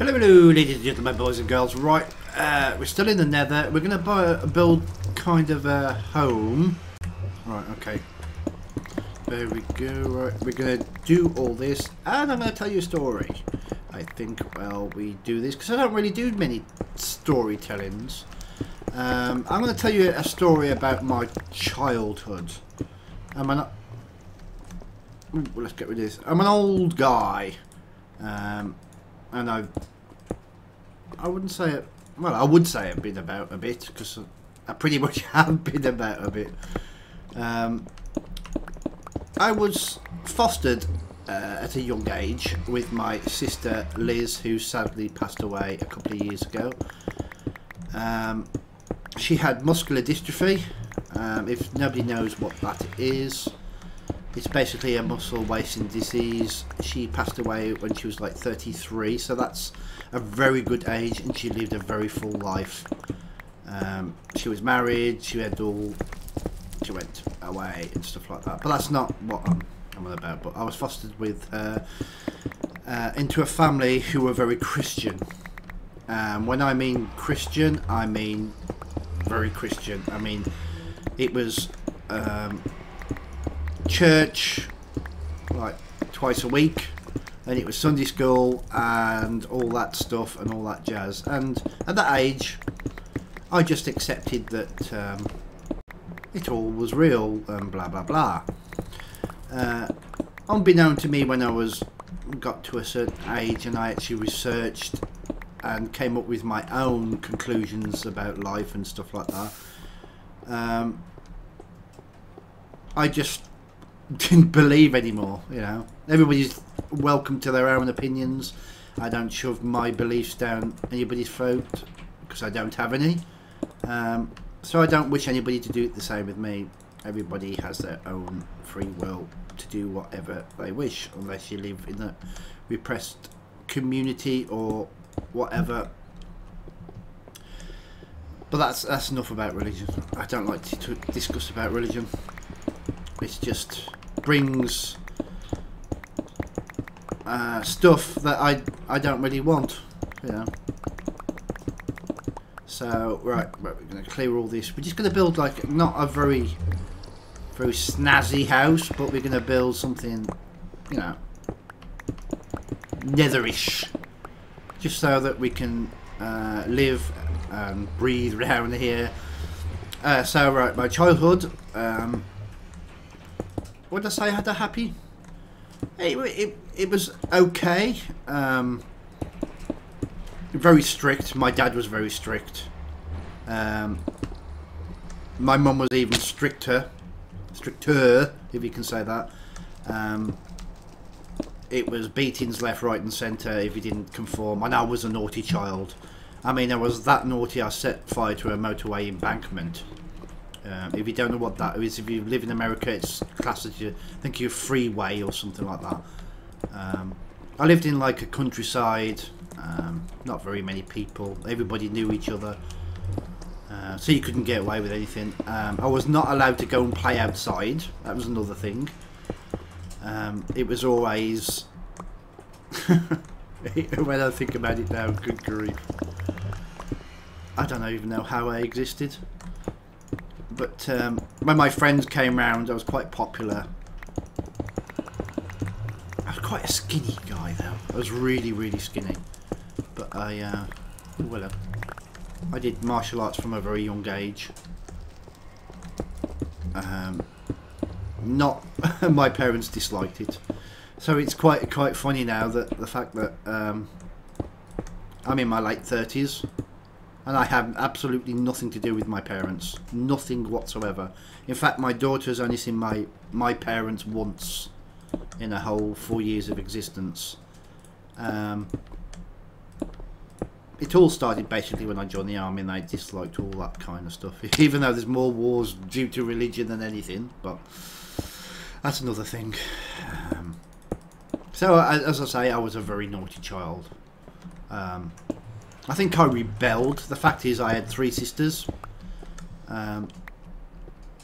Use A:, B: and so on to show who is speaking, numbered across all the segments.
A: Hello, hello, ladies and gentlemen, boys and girls. Right, we're still in the Nether. We're going to build kind of a home. Right, okay. There we go. Right, we're going to do all this, and I'm going to tell you a story. I think, well, we do this because I don't really do many storytellings. I'm going to tell you a story about my childhood. Let's get rid of this. I'm an old guy. And I wouldn't say it, well, I would say I've been about a bit, because I pretty much have been about a bit. I was fostered at a young age with my sister Liz, who sadly passed away a couple of years ago. She had muscular dystrophy. If nobody knows what that is, it's basically a muscle wasting disease. She passed away when she was like 33, so that's a very good age, and she lived a very full life. She was married, she went away and stuff like that, but that's not what I'm on about. But I was fostered with her into a family who were very Christian. When I mean Christian, I mean very Christian. I mean, it was church like twice a week, and it was Sunday school and all that stuff and all that jazz, and at that age I just accepted that it all was real and blah blah blah. Unbeknown to me, when I got to a certain age and I actually researched and came up with my own conclusions about life and stuff like that, I just didn't believe anymore. You know, everybody's welcome to their own opinions. I don't shove my beliefs down anybody's throat because I don't have any. So I don't wish anybody to do it the same with me. Everybody has their own free will to do whatever they wish, unless you live in a repressed community or whatever. But that's enough about religion. I don't like to discuss about religion. It's just brings stuff that I don't really want, you know. So right, we're going to clear all this. We're just going to build like not a very snazzy house, but we're going to build something, you know, netherish, just so that we can live and breathe around here. So right, my childhood. What did I say? I had a happy. It was okay. Very strict. My dad was very strict. My mum was even stricter, if you can say that. It was beatings left, right, and centre if you didn't conform. And I was a naughty child. I mean, I was that naughty. I set fire to a motorway embankment. If you don't know what that is, if you live in America, it's classed as I think your freeway or something like that. I lived in like a countryside, not very many people. Everybody knew each other, so you couldn't get away with anything. I was not allowed to go and play outside. That was another thing. It was always when I think about it now, good grief, I don't even know how I existed. But when my friends came round, I was quite popular. I was quite a skinny guy though. I was really, really skinny. But I did martial arts from a very young age. Not my parents disliked it, so it's quite funny now that the fact that I'm in my late 30s. And I have absolutely nothing to do with my parents. Nothing whatsoever. In fact, my daughter's only seen my parents once in a whole 4 years of existence. It all started basically when I joined the army, and I disliked all that kind of stuff. Even though there's more wars due to religion than anything, but that's another thing. So, as I say, I was a very naughty child. I think I rebelled. The fact is, I had 3 sisters,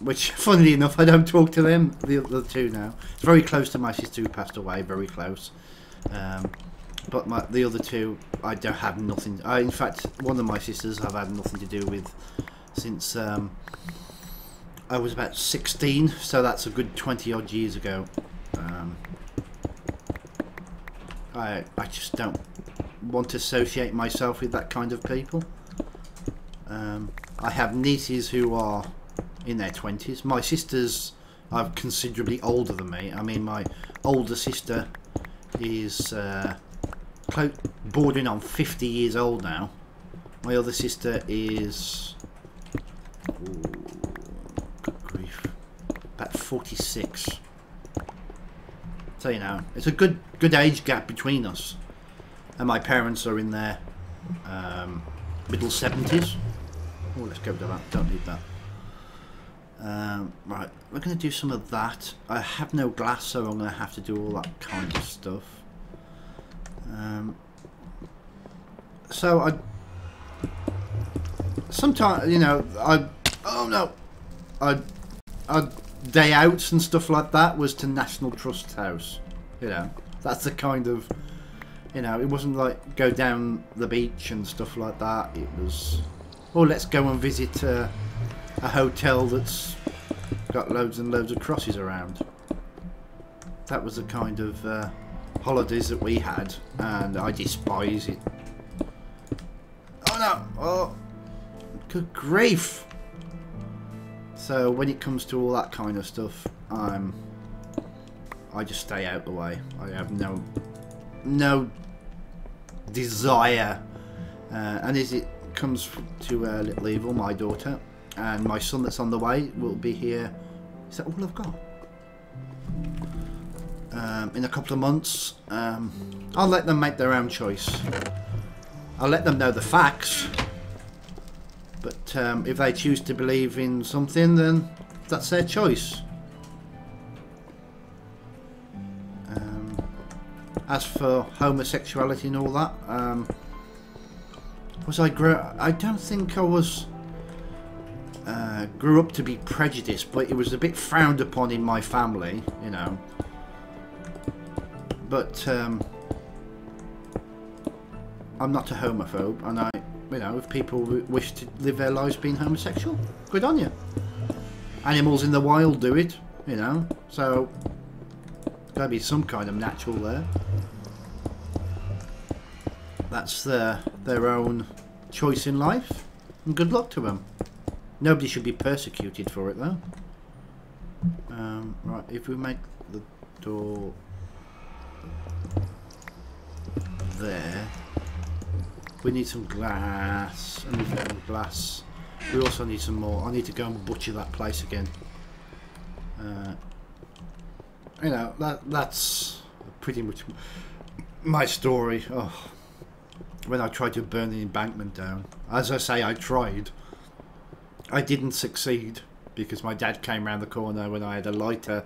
A: which, funnily enough, I don't talk to them, the other 2 now. It's very close to my sister who passed away, very close. But the other two, I don't have nothing. In fact, one of my sisters I've had nothing to do with since I was about 16, so that's a good 20 odd years ago. I just don't want to associate myself with that kind of people. I have nieces who are in their 20s. My sisters are considerably older than me. I mean, my older sister is bordering on 50 years old now. My other sister is, good grief, about 46. So, you know, it's a good age gap between us. And my parents are in their middle 70s. Oh, let's go to that. Don't need that. Right, we're going to do some of that. I have no glass, so I'm going to have to do all that kind of stuff. So I sometimes, you know, I'd day outs and stuff like that was to National Trust House. You know, that's the kind of, you know, it wasn't like go down the beach and stuff like that. It was, oh, let's go and visit a hotel that's got loads and loads of crosses around. That was the kind of holidays that we had, and I despise it. Oh no! Oh, good grief! So when it comes to all that kind of stuff, I just stay out the way. I have no desire, and as it comes to Little Evil, my daughter, and my son that's on the way will be here. Is that all I've got? In a couple of months. I'll let them make their own choice. I'll let them know the facts, but if they choose to believe in something, then that's their choice. As for homosexuality and all that, I don't think I was grew up to be prejudiced, but it was a bit frowned upon in my family, you know. But I'm not a homophobe, and you know, if people wish to live their lives being homosexual, good on you. Animals in the wild do it, you know, so there's got to be some kind of natural there. That's their own choice in life, and good luck to them. Nobody should be persecuted for it, though. Right, if we make the door there, we need some glass, and we've got glass. We also need some more. I need to go and butcher that place again. You know, that's pretty much my story. Oh, when I tried to burn the embankment down, as I say, I tried. I didn't succeed because my dad came around the corner when I had a lighter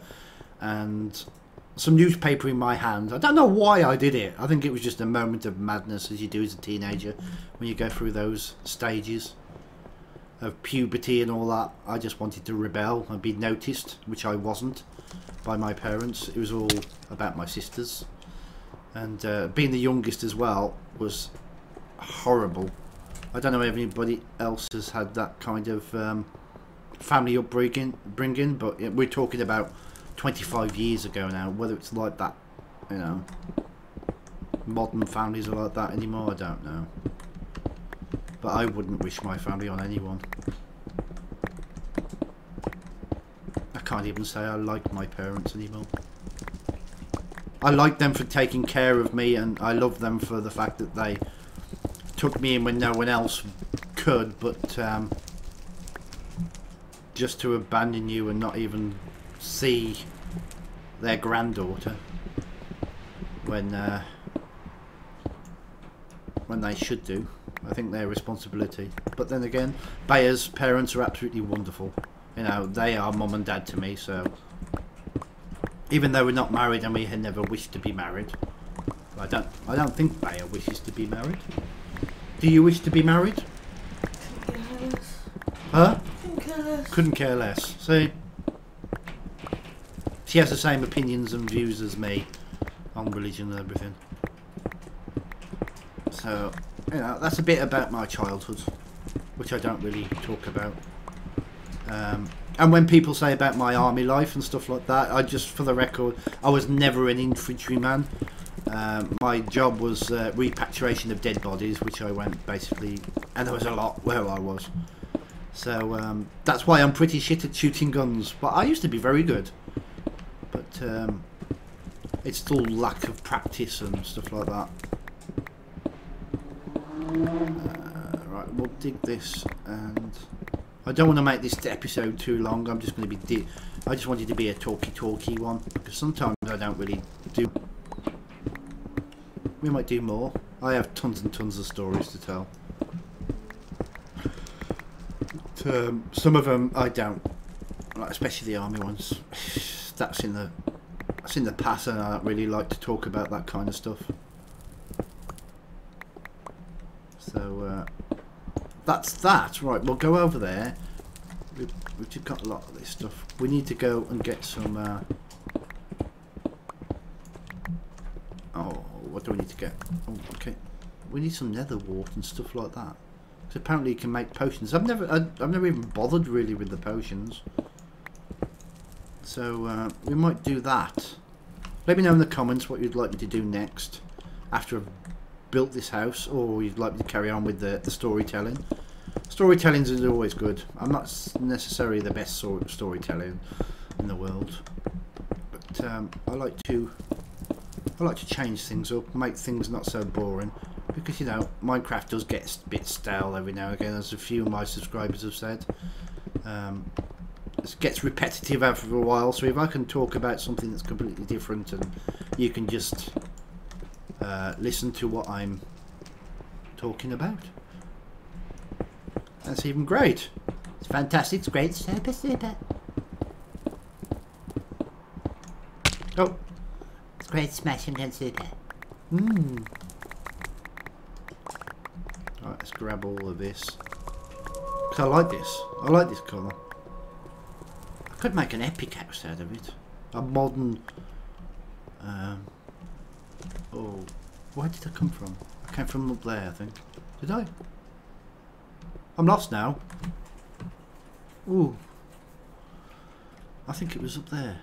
A: and some newspaper in my hand. I don't know why I did it. I think it was just a moment of madness, as you do as a teenager when you go through those stages of puberty and all that. I just wanted to rebel and be noticed, which I wasn't by my parents. It was all about my sisters, and being the youngest as well was horrible. I don't know if anybody else has had that kind of family upbringing, but we're talking about 25 years ago now. Whether it's like that, you know, modern families are like that anymore, I don't know. But I wouldn't wish my family on anyone. I can't even say I like my parents anymore. I like them for taking care of me, and I love them for the fact that they took me in when no one else could, but just to abandon you and not even see their granddaughter when they should do, I think their responsibility. But then again, Baya's parents are absolutely wonderful. You know, they are mum and dad to me, so even though we're not married and we had never wished to be married, I don't think Baya wishes to be married. Do you wish to be married?
B: Couldn't care less.
A: Huh?
B: Couldn't care less.
A: Couldn't care less. See, she has the same opinions and views as me on religion and everything. So, you know, that's a bit about my childhood, which I don't really talk about. And when people say about my army life and stuff like that, I just, for the record, I was never an infantryman. My job was repatriation of dead bodies, which I went basically, and there was a lot where I was. So that's why I'm pretty shit at shooting guns. But I used to be very good. But it's still lack of practice and stuff like that. Right, we'll dig this, and I don't want to make this episode too long. I'm just going to be I just wanted to be a talky one, because sometimes I don't really do. We might do more. I have tons and tons of stories to tell. But, some of them I don't, like, especially the army ones. That's in the past, and I don't really like to talk about that kind of stuff. So that's that. Right, we'll go over there. We've just got a lot of this stuff. We need to go and get some. Oh, what do we need to get? Oh, okay. We need some nether wart and stuff like that. Because apparently you can make potions. I've never even bothered really with the potions. So we might do that. Let me know in the comments what you'd like me to do next after I've built this house, or you'd like me to carry on with the storytelling. Storytelling is always good. I'm not necessarily the best storytelling in the world, but I like to change things up, make things not so boring, because, you know, Minecraft does get a bit stale every now and again, as a few of my subscribers have said. It gets repetitive after a while, so if I can talk about something that's completely different and you can just listen to what I'm talking about, that's even great. It's fantastic, it's great, super, super. Oh, it's great, smashing and super. Right, let's grab all of this. Because I like this. I like this colour. I could make an epic house out of it. A modern... oh, where did I come from? I came from up there, I think. Did I? I'm lost now. Ooh. I think it was up there.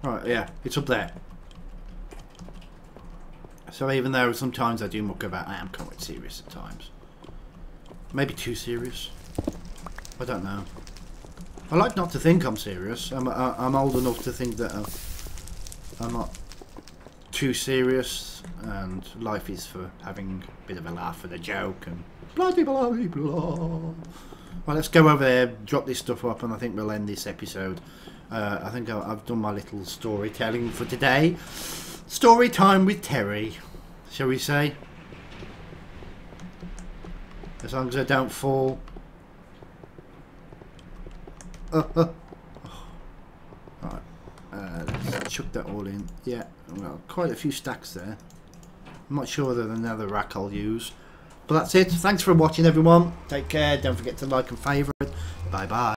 A: Right, yeah, it's up there. So even though sometimes I do muck about, I am quite serious at times. Maybe too serious. I don't know. I like not to think I'm serious. I'm old enough to think that I'm not too serious, and life is for having a bit of a laugh and a joke and blah blah blah blah. Well, let's go over there, drop this stuff up, and I think we'll end this episode. I think I've done my little storytelling for today. Story time with Terry, shall we say? As long as I don't fall. Right, let's chuck that all in. Yeah, well, quite a few stacks there. I'm not sure that another rack I'll use. But that's it. Thanks for watching, everyone. Take care. Don't forget to like and favourite. Bye bye.